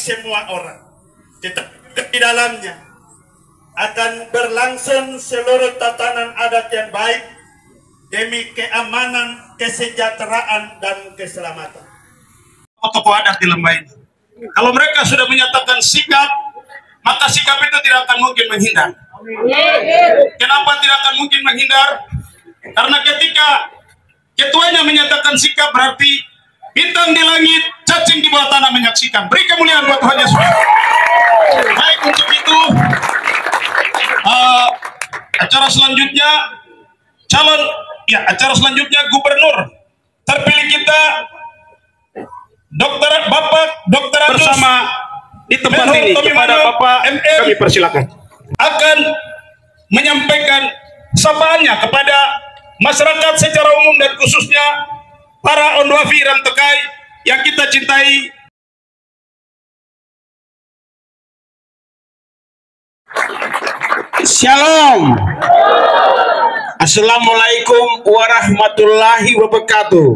semua orang, tetapi di dalamnya akan berlangsung seluruh tatanan adat yang baik demi keamanan, kesejahteraan, dan keselamatan. Tokoh adat di lembah ini, kalau mereka sudah menyatakan sikap, maka sikap itu tidak akan mungkin menghindar. Kenapa tidak akan mungkin menghindar? Karena ketika ketuanya menyatakan sikap, berarti bintang di langit, cacing di bawah tanah menyaksikan. Beri kemuliaan buat Tuhan Yesus. Baik, untuk itu acara selanjutnya acara selanjutnya Gubernur terpilih kita Bapak Dr. bersama di tempat ini kepada Bapak kami persilakan akan menyampaikan sapaannya kepada masyarakat secara umum dan khususnya para Ondwafi Rantekai yang kita cintai. Shalom. Assalamualaikum warahmatullahi wabarakatuh.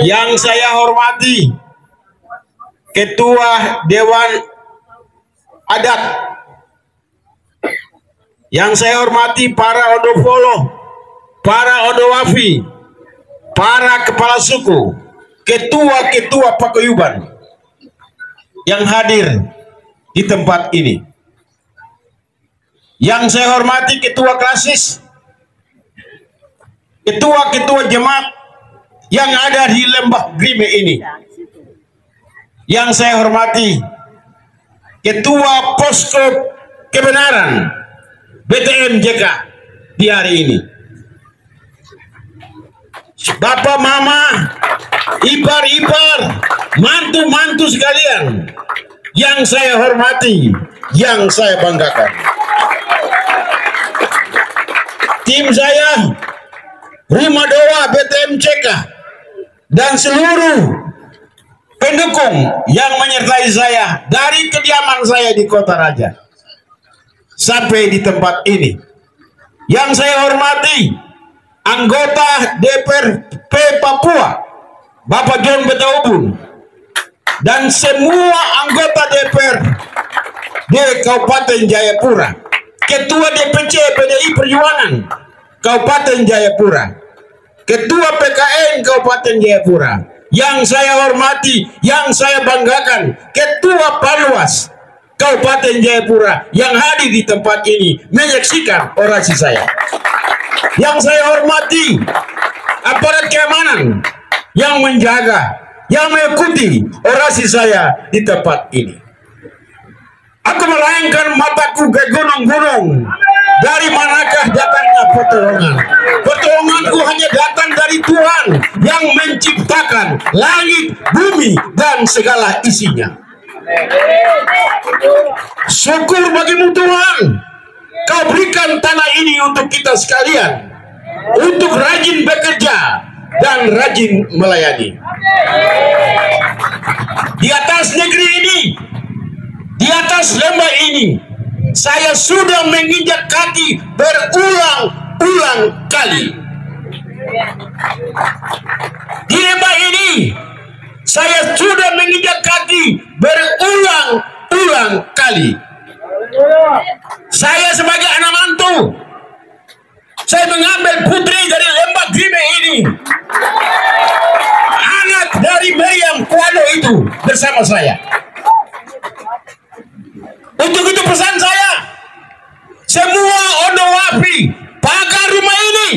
Yang saya hormati Ketua Dewan Adat, yang saya hormati para Ondofolo, para Ondwafi, para kepala suku, ketua-ketua paguyuban yang hadir di tempat ini. Yang saya hormati ketua klasis, ketua-ketua jemaat yang ada di Lembah Grime ini. Yang saya hormati ketua posko kebenaran BTM JK di hari ini. Bapak, mama, ipar-ipar, mantu-mantu sekalian yang saya hormati, yang saya banggakan. Tim saya, Rumah Doa BTM CK, dan seluruh pendukung yang menyertai saya dari kediaman saya di Kota Raja sampai di tempat ini. Yang saya hormati anggota DPRP Papua, Bapak John Betaubun, dan semua anggota DPR di Kabupaten Jayapura, Ketua DPC PDI Perjuangan Kabupaten Jayapura, Ketua PKN Kabupaten Jayapura, yang saya hormati, yang saya banggakan, Ketua Panwas Kabupaten Jayapura yang hadir di tempat ini menyaksikan orasi saya. Yang saya hormati aparat keamanan yang menjaga, yang mengikuti orasi saya di tempat ini. Aku melayangkan mataku ke gunung-gunung. Dari manakah datangnya pertolongan? Pertolonganku hanya datang dari Tuhan yang menciptakan langit, bumi, dan segala isinya. Syukur bagimu Tuhan, Kau berikan tanah ini untuk kita sekalian, untuk rajin bekerja dan rajin melayani. Di atas negeri ini, di atas lembah ini, saya sudah menginjak kaki berulang-ulang kali. Di lembah ini, saya sudah menginjak kaki berulang-ulang kali. Saya sebagai anak mantu, saya mengambil putri dari lembah Grime ini, anak dari Meriam Kuano itu bersama saya. Untuk itu pesan saya, semua Ondwafi, pagar rumah ini,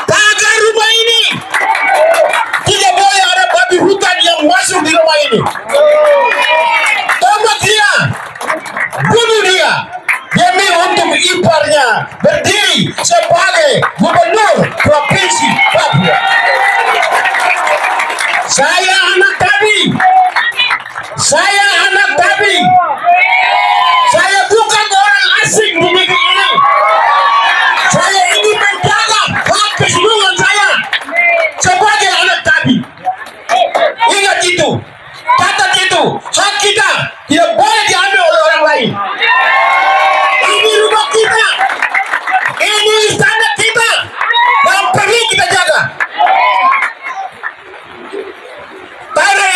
pagar rumah ini, tidak boleh ada babi hutan yang masuk di rumah ini. Tembak dia, bunuh dia, demi untuk iparnya berdiri sebagai gubernur provinsi Papua. Saya anak Tabi, saya anak Tabi, saya bukan orang asing di negeri ini. Saya ingin menjaga hak keseluruhan saya sebagai anak Tabi. Ingat itu, catat itu, hak kita tidak boleh diambil oleh orang lain. Ini rumah kita, ini istana kita, yang perlu kita jaga. Tanah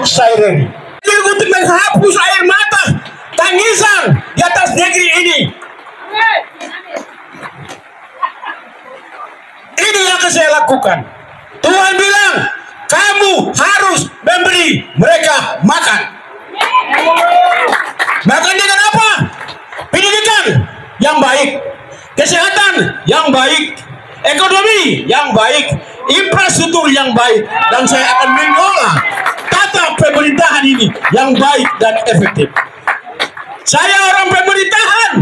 untuk siren. Untuk menghapus air mata tangisan di atas negeri ini. Ini yang akan saya lakukan. Tuhan bilang, kamu harus memberi mereka makan. Makan dengan apa? Pendidikan yang baik, kesehatan yang baik, ekonomi yang baik, infrastruktur yang baik, dan saya akan mengolah tata pemerintahan ini yang baik dan efektif. Saya orang pemerintahan,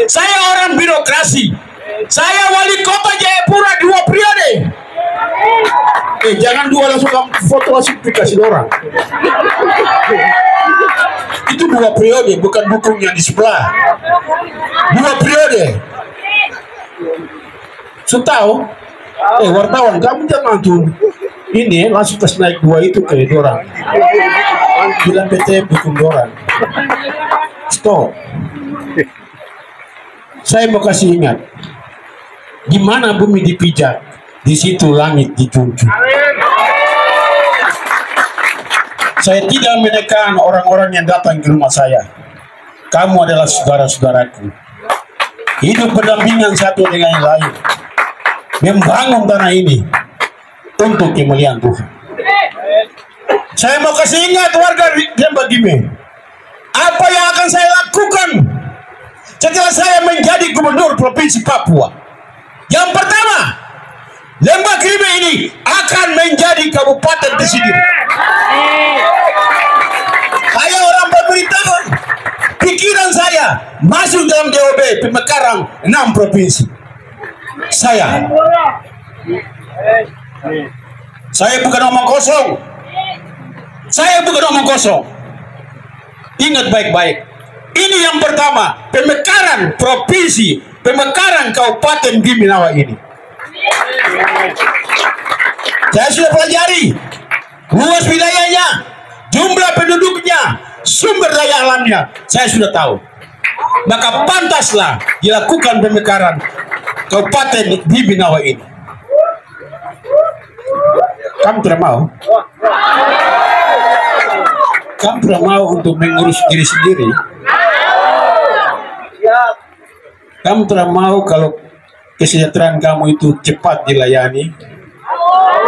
saya orang birokrasi, saya wali kota Jayapura 2 periode. Jangan 2 langsung kamu foto langsung dikasih orang. Itu 2 periode, bukan bukunya di sebelah. 2 periode. So tahu? Wartawan, kamu jangan tuh ini langsung pas naik 2 itu ke orang. Bilang PT dukung orang. Stop. Saya mau kasih ingat, di mana bumi dipijak, di situ langit dijunjung. Saya tidak menekan orang-orang yang datang ke rumah saya. Kamu adalah saudara-saudaraku. Hidup berdampingan satu dengan yang lain, membangun tanah ini untuk kemuliaan Tuhan. Saya mau kasih ingat warga Lembah Gime, apa yang akan saya lakukan setelah saya menjadi gubernur Provinsi Papua. Yang pertama, Lembah Gime ini akan menjadi kabupaten tersendiri. Saya orang pemerintahan, pikiran saya masuk dalam DOB Pemekaran 6 provinsi. Saya bukan omong kosong. Saya bukan omong kosong. Ingat baik-baik. Ini yang pertama, pemekaran provinsi, pemekaran Kabupaten Giminawa ini. Saya sudah pelajari luas wilayahnya, jumlah penduduknya, sumber daya alamnya, saya sudah tahu. Maka pantaslah dilakukan pemekaran Kabupaten Giminawa ini. Kamu tidak mau? Kamu tidak mau untuk mengurus diri sendiri? Kamu tidak mau kalau kesejahteraan kamu itu cepat dilayani,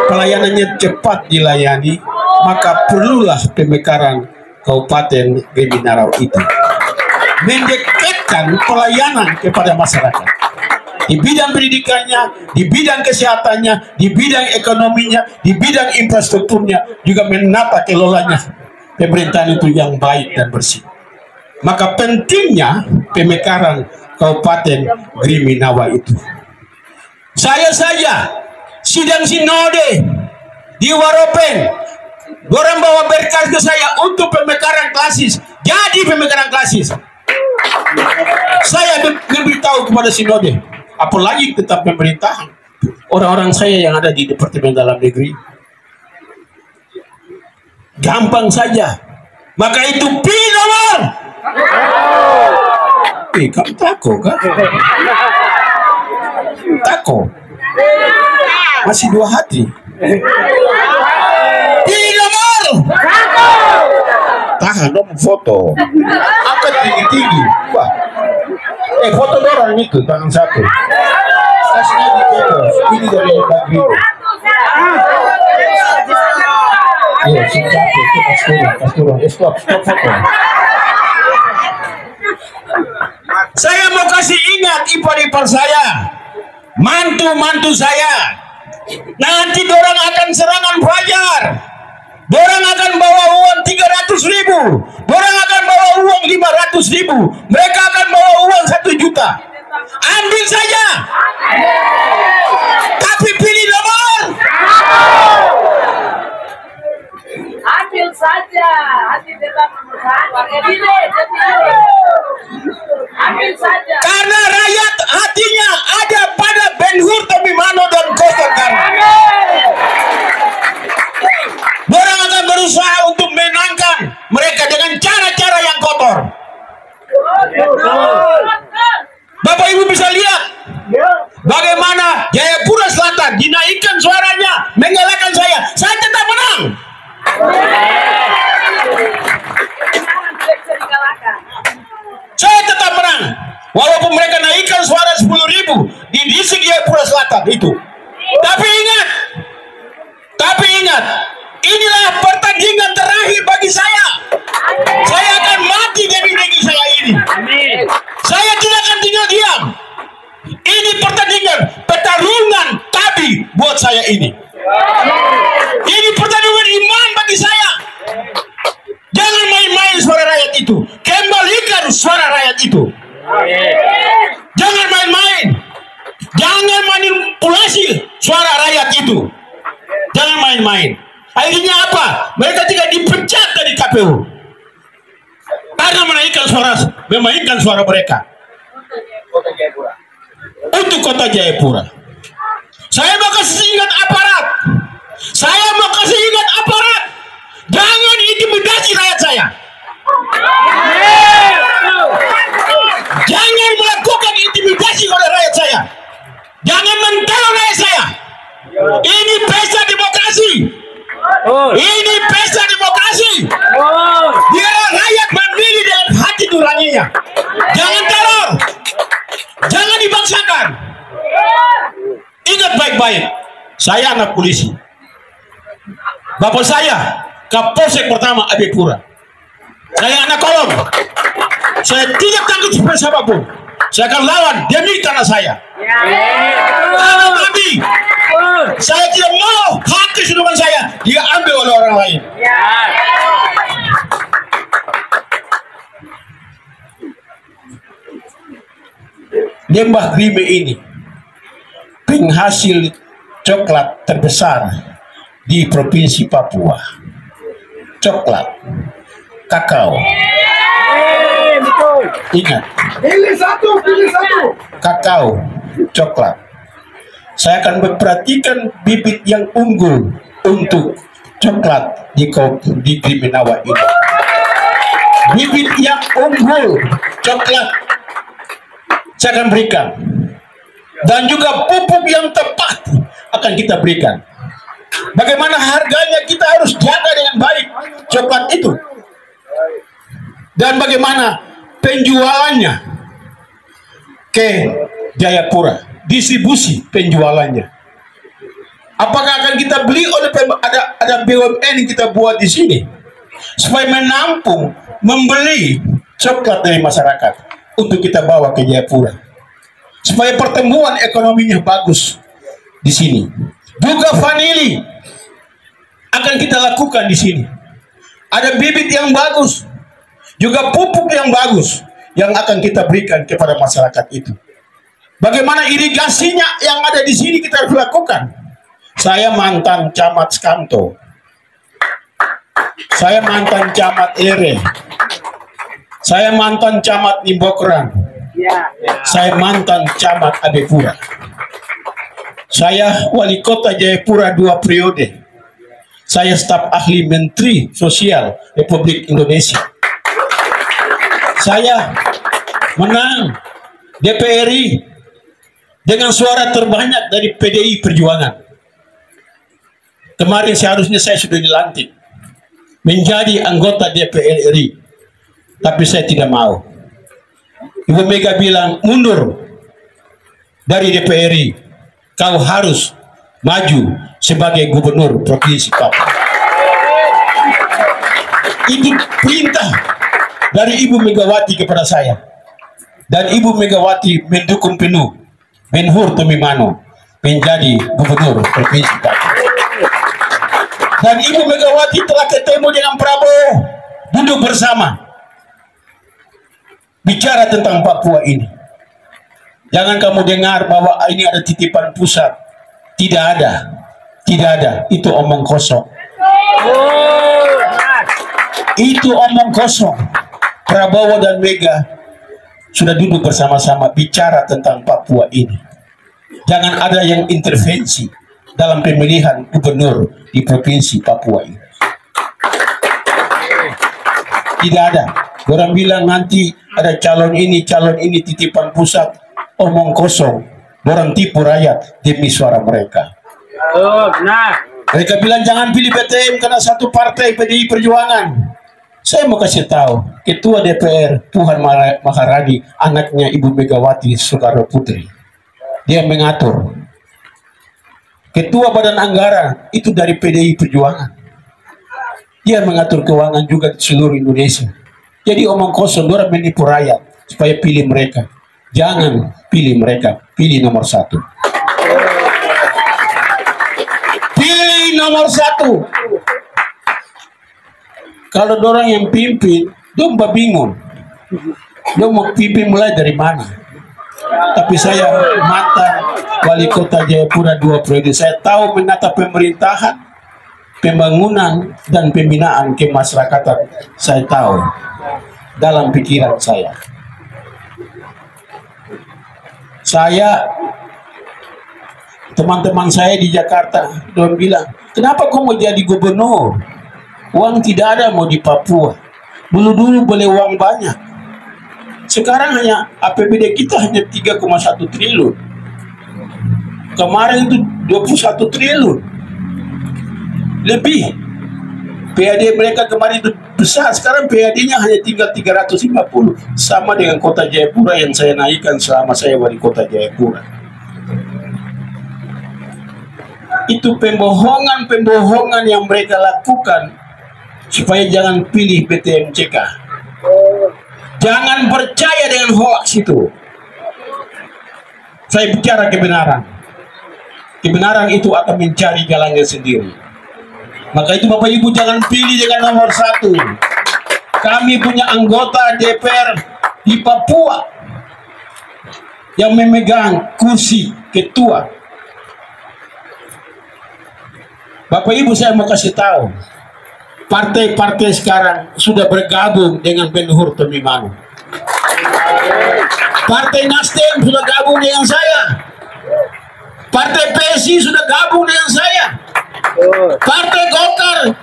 pelayanannya cepat dilayani, maka perlulah pemekaran Kabupaten Giminawa itu mendekatkan pelayanan kepada masyarakat di bidang pendidikannya, di bidang kesehatannya, di bidang ekonominya, di bidang infrastrukturnya, juga menata kelolanya pemerintahan itu yang baik dan bersih. Maka pentingnya pemekaran Kabupaten Giminawa itu. Saya saja sidang sinode di Waropeng, orang bawa berkas ke saya untuk pemekaran klasis, jadi pemekaran klasis. Saya beritahu kepada sinode, apalagi tetap pemerintahan, orang-orang saya yang ada di Departemen Dalam Negeri, gampang saja. Maka itu pilih nomor. Kamu takut kan? Takut? Masih 2 hati. Pilih nomor. Tahan dong foto. Apa tinggi-tinggi? Wah. Foto orang itu tangan satu. Kasih di foto. Ini dari Lembah Gime. Iya, singkat itu pas turun. Stop foto. Saya mau kasih ingat ipar-ipar saya, mantu-mantu saya. Nanti dorang akan serangan fajar. Dorang akan bawa uang 300.000. Dorang akan bawa uang 500.000. Mereka akan bawa uang 1 juta. Ambil saja. Tapi pilih nomor. Ambil saja. Ambil saja. Karena rakyat hatinya ada pada Ben Hur Tomimano dan Koster Karna. Orang akan berusaha untuk menangkan mereka dengan cara-cara yang kotor. Bapak Ibu bisa lihat bagaimana Jayapura Selatan dinaikkan suaranya mengalahkan saya tetap menang. Walaupun mereka naikkan suara 10.000 di distrik Jayapura Selatan itu. Tapi ingat, inilah pertandingan terakhir bagi saya. Saya akan mati demi negeri saya ini. Saya tidak akan tinggal diam. Ini pertandingan pertarungan tabi buat saya ini. Ini pertandingan iman bagi saya. Jangan main-main suara rakyat itu. Kembalikan suara rakyat itu. Jangan main-main. Jangan manipulasi suara rakyat itu. Jangan main-main. Akhirnya apa? Mereka tidak dipecat dari KPU karena memainkan suara mereka untuk kota Jayapura. Saya mau kasih ingat aparat. Jangan intimidasi rakyat saya. Jangan melakukan intimidasi kepada rakyat saya. Jangan menteror rakyat saya. Ini pesta demokrasi. Ini pesta demokrasi. Biarlah rakyat memilih dengan hati nuraninya. Jangan teror. Jangan dibangsakan. Ingat baik-baik. Saya anak polisi. Bapak saya Kapolsek pertama Jayapura. Saya anak kolom. Saya tidak takut siapapun. Saya akan lawan demi tanah saya. Karena Nabi, saya tidak mau hak kehidupan saya diambil oleh orang lain. Lembah Grime ini penghasil coklat terbesar di provinsi Papua. Coklat, kakao. Ingat, pilih satu. Kakao, coklat. Saya akan memperhatikan bibit yang unggul untuk coklat di Grimenawa ini. Bibit yang unggul coklat saya akan berikan, dan juga pupuk yang tepat akan kita berikan. Bagaimana harganya kita harus jaga dengan baik coklat itu, dan bagaimana penjualannya ke Jayapura, distribusi penjualannya. Apakah akan kita beli oleh ada BUMN yang kita buat di sini supaya menampung membeli coklat dari masyarakat untuk kita bawa ke Jayapura, supaya pertumbuhan ekonominya bagus di sini. Juga vanili akan kita lakukan di sini. Ada bibit yang bagus, juga pupuk yang bagus yang akan kita berikan kepada masyarakat itu. Bagaimana irigasinya yang ada di sini kita harus lakukan. Saya mantan camat Skanto, saya mantan camat Ere, saya mantan camat Nimbokran, saya mantan camat Jayapura. Saya wali kota Jayapura 2 periode. Saya staf ahli Menteri Sosial Republik Indonesia. Saya menang DPRI dengan suara terbanyak dari PDI Perjuangan. Kemarin seharusnya saya sudah dilantik menjadi anggota DPR RI, tapi saya tidak mau. Ibu Mega bilang, mundur dari DPR RI, kau harus maju sebagai gubernur provinsi Papua. Itu perintah dari Ibu Megawati kepada saya, dan Ibu Megawati mendukung penuh Menhur Tomimano menjadi gubernur provinsi Papua. Dan Ibu Megawati telah ketemu dengan Prabowo, duduk bersama bicara tentang Papua ini. Jangan kamu dengar bahwa ini ada titipan pusat. Tidak ada. Itu omong kosong. Itu omong kosong. Prabowo dan Mega sudah duduk bersama-sama bicara tentang Papua ini. Jangan ada yang intervensi dalam pemilihan gubernur di provinsi Papua ini. Tidak ada. Orang bilang nanti ada calon ini titipan pusat. Omong kosong. Orang tipu rakyat demi suara mereka. Benar. Mereka bilang jangan pilih BTM karena satu partai PDI Perjuangan. Saya mau kasih tahu, Ketua DPR Puan Maharani, anaknya Ibu Megawati Soekarno Putri, dia mengatur. Ketua Badan Anggaran itu dari PDI Perjuangan. Dia mengatur keuangan juga di seluruh Indonesia. Jadi omong kosong, orang menipu rakyat supaya pilih mereka. Jangan pilih mereka, pilih nomor 1. Pilih nomor 1. Kalau orang yang pimpin, dong bingung. Dong mau pimpin mulai dari mana? Tapi saya mantan wali kota Jayapura 2 periode. Saya tahu menata pemerintahan, pembangunan, dan pembinaan kemasyarakatan. Saya tahu dalam pikiran saya. Teman-teman saya di Jakarta, dong bilang, kenapa kau mau jadi gubernur? Uang tidak ada mau di Papua. Dulu boleh uang banyak. Sekarang hanya APBD kita hanya 3,1 triliun. Kemarin itu 21 triliun. Lebih. PAD mereka kemarin itu besar. Sekarang PAD-nya hanya tinggal 350. Sama dengan kota Jayapura yang saya naikkan selama saya wali kota Jayapura. Itu pembohongan yang mereka lakukan supaya jangan pilih PTMCK. Jangan percaya dengan hoax itu. Saya bicara kebenaran. Kebenaran itu akan mencari jalannya sendiri. Maka itu Bapak Ibu jangan pilih dengan nomor 1. Kami punya anggota DPR di Papua yang memegang kursi ketua. Bapak Ibu saya mau kasih tahu, partai-partai sekarang sudah bergabung dengan Ben Hur Tomimano. Partai Nasdem sudah gabung dengan saya. Partai PSI sudah gabung dengan saya. Partai Golkar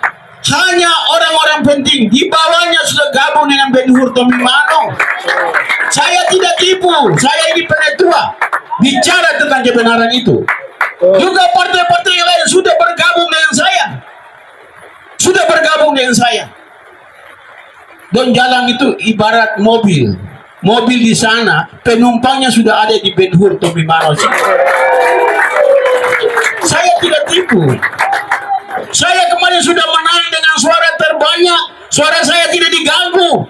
hanya orang-orang penting, di bawahnya sudah gabung dengan Ben Hur Tomimano. Saya tidak tipu, saya ini penetua bicara tentang kebenaran itu. Juga partai-partai yang lain sudah bergabung dengan saya. Sudah bergabung dengan saya. Dan jalan itu ibarat mobil. Mobil di sana, penumpangnya sudah ada di Ben Hur Tomimano. Saya tidak tipu. Saya kemarin sudah menang dengan suara terbanyak. Suara saya tidak diganggu.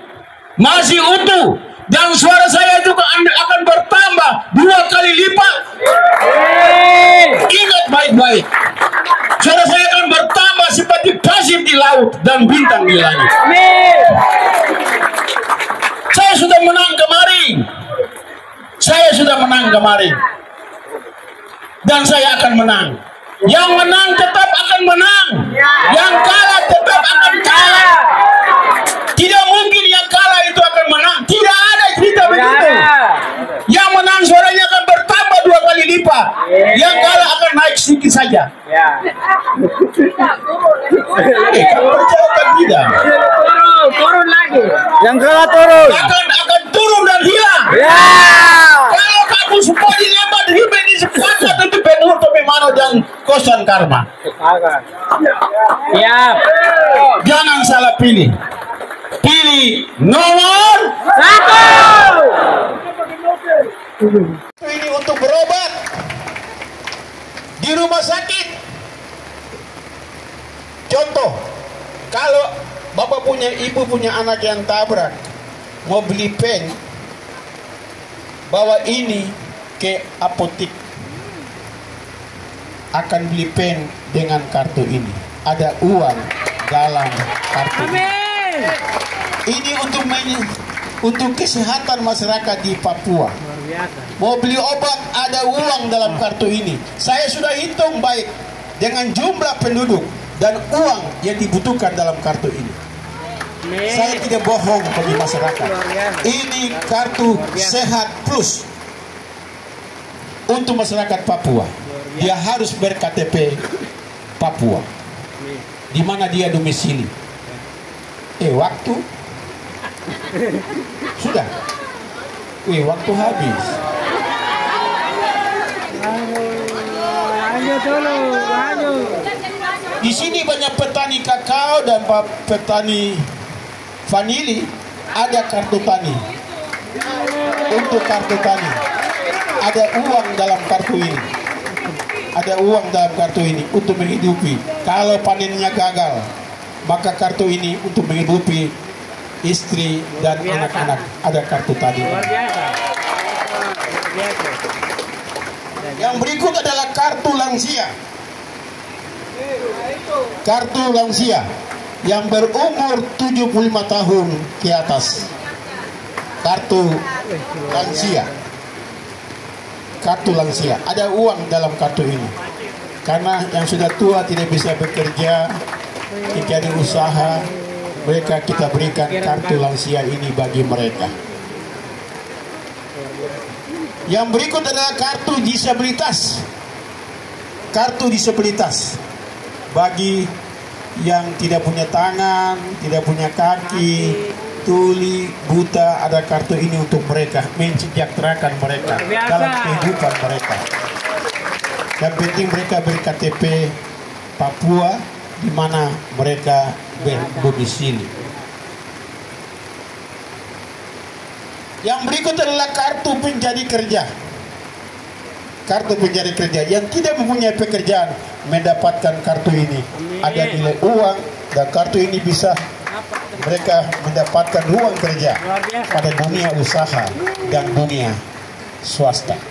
Masih utuh. Dan suara saya juga akan bertambah 2 kali lipat. Ingat baik-baik. Suara saya akan bertambah seperti pasir di laut dan bintang di langit. Saya sudah menang kemarin. Saya sudah menang kemarin. Dan saya akan menang. Yang menang tetap akan menang. Yang kalah tetap akan kalah. Tidak mungkin yang kalah itu akan menang. Tidak ada cerita begitu. Yang menang suaranya akan bertambah 2 kali lipat. Yang kalah akan naik sedikit saja. Kamu percaya atau tidak? Turun lagi. Yang kalah turun. Akan turun dan hilang. Kalau kamu semua dilempar di sepakat untuk Ben Hur Tomimano dan Kosan Karma. Siap. Jangan salah pilih. Pilih nomor 1. Ini untuk berobat di rumah sakit. Contoh, kalau bapak punya, ibu punya anak yang tabrak, mau beli pen, bawa ini ke apotik, akan beli pen dengan kartu ini. Ada uang dalam kartu ini. Ini untuk kesehatan masyarakat di Papua. Mau beli obat, ada uang dalam kartu ini. Saya sudah hitung baik dengan jumlah penduduk dan uang yang dibutuhkan dalam kartu ini. Saya tidak bohong bagi masyarakat. Ini kartu Sehat Plus untuk masyarakat Papua. Dia harus ber-KTP Papua, di mana dia domisili. Waktu sudah. Waktu habis. Di sini banyak petani kakao dan petani Vanili ada kartu tani. Untuk kartu tani ada uang dalam kartu ini. Ada uang dalam kartu ini untuk menghidupi. Kalau panennya gagal, maka kartu ini untuk menghidupi istri dan anak-anak. Ada kartu tani. Yang berikut adalah kartu lansia. Kartu lansia yang berumur 75 tahun ke atas. Kartu lansia. Kartu lansia. Ada uang dalam kartu ini. Karena yang sudah tua tidak bisa bekerja, mencari usaha, mereka kita berikan kartu lansia ini bagi mereka. Yang berikut adalah kartu disabilitas. Kartu disabilitas bagi yang tidak punya tangan, tidak punya kaki, tuli, buta, ada kartu ini untuk mereka, mensejahterakan mereka dalam kehidupan mereka. Yang penting mereka berKTP Papua di mana mereka berdomisili. Yang berikut adalah kartu pencari kerja. Kartu pencari kerja yang tidak mempunyai pekerjaan mendapatkan kartu ini. Ada nilai uang dan kartu ini bisa mereka mendapatkan ruang kerja pada dunia usaha dan dunia swasta.